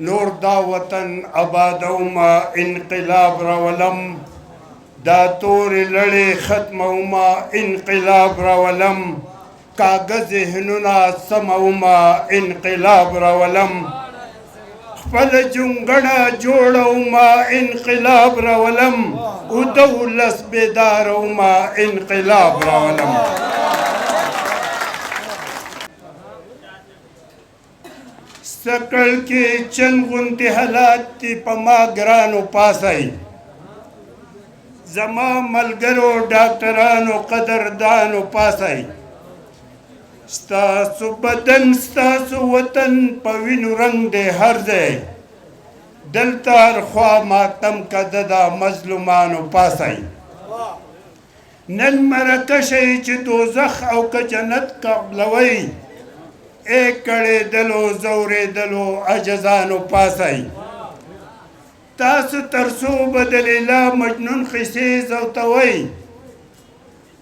نور دا وطن آبادوما انقلاب راولم دا تور لړې ختموما انقلاب راولم کاغذ ذهنونه سموما انقلاب راولم خپل جونګړه جوړوما انقلاب راولم او دولس بیداروما انقلاب راولم سکل کې چند غونتي حالات دي په ما ګرانو پاسئ زما ملګرو ډاکټرانو قدردانو پاسئ ستاسو بدن ستاسو وطن په وینو رنګ دی هر ځای دلته هر خوا ماتم کده دا مظلومانو پاسئ نن مرکه شئ چې دوزخ او که جنت قبلوئ ای کړېدلو ځورېدلو عجزانو پاسئ تاسو تر څو به د لیلا مجنون قصې زوتوئ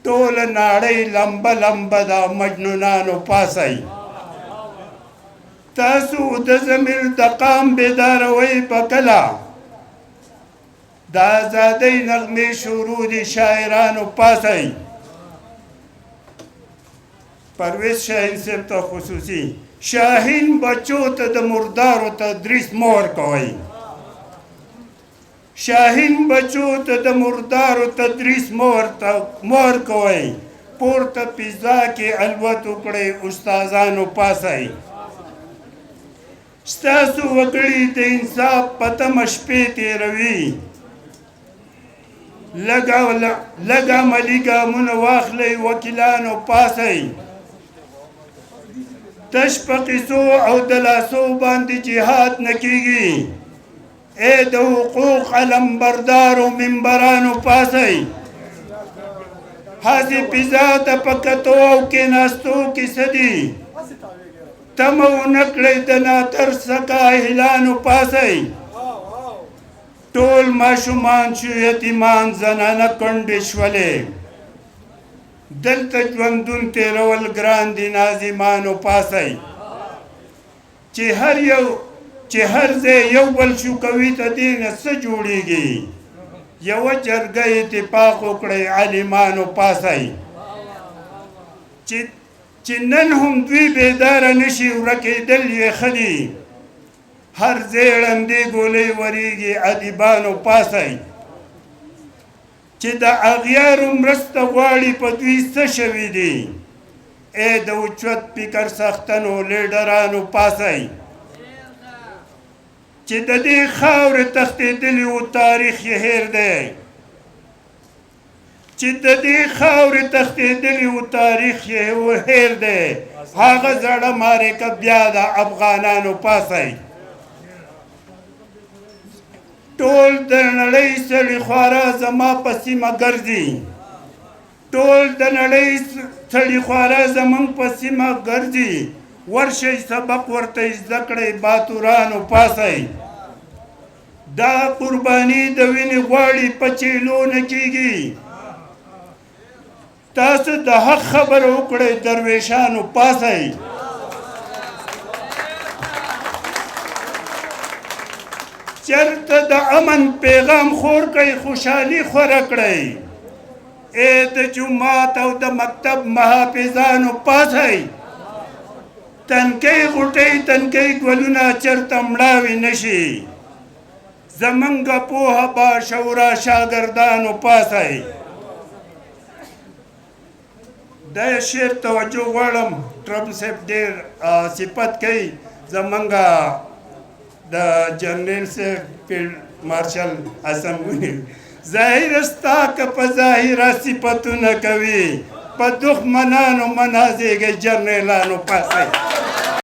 ټوله نړۍ لمبه لمبه د مجنونانو پاسئ تاسو د ضمیر د قام بیداروئ به کله د ازادۍ نغمې شروع دي شاعرانو پاسئ پرویز شاهین صاحب ته خصوصي شاهین بچو ته د مردارو تدریس مور کوئ شاهین بچو ته د مردارو تدریس مور کوئ پورته پیزا کې الوت وکړئ استادانو پاسئ ستاسو وګړي د انصاف په تمه شپې تېروي لږ عملي ګامونه واخلئ وکیلانو پاسئ تش په قصو او دلاسو باندې جهاد نه کیږي ای د حقوق علمبردارو منبرانو پاسئ هسې پیزا ته په کتو او کېناستو کې څه دي تمه ونه کړئ د ناترسه کاهلانو پاسئ ټول ماشومان شو یتیمان زنانه کونډې شولې دلته ژوندون تېرول ګران دي ناظمانو پاسئ چې هر ځای یو بل شو کوي ته دې نه څه جوړېږي یوه جرګه اتفاق وکړئ عالمانو پاسئ چې نن هم دوی بیداره نشي ورکېدل یې ښه دي هر ځای ړندې ګولۍ ورېږي ادیبانو پاسئ چې د اغیارو مرسته غواړي په دوی څه شوي دي ای د اوچت فکر سختنو لیډرانو پاسئ چې د دې خاورې تښتېدلي و تاریخ یې هیر دی چې د دې خاورې تښتېدلي و تاریخ یې هیر دی هغه زړه معرکه بیا د افغانانو پاسئ ټول د نړۍ سړي خواره زما په سیمه ګرځي ټول د نړۍ سړي خواره زموږ په سیمه ګرځي ورشئ سبق ورته زده کړئ باتورانو پاسئ دا قرباني د وینې غواړي په چیلو نه کیږي تاسو د حق خبره وکړئ درویشانو پاسئ چرته د امن پیغام خور کړئ خوشحالي خوره کړئ ای د جومات او د مکتب محافظانو پاسئ تنکۍ غوټۍ تنکۍ ګلونه چرته مړاوي نشي زمونږ پوهه باشعوره شاګردانو پاسئ د شعر توجه غواړم ټرمپ صاحب ډېر صفت کوي زمونږ د جنرال صاحب فیلډ مارشل اسمبلی ظاهر ستا که په ظاهره صفتونه کوي په دښمنانو منازېږئ جنرالانو پاسئ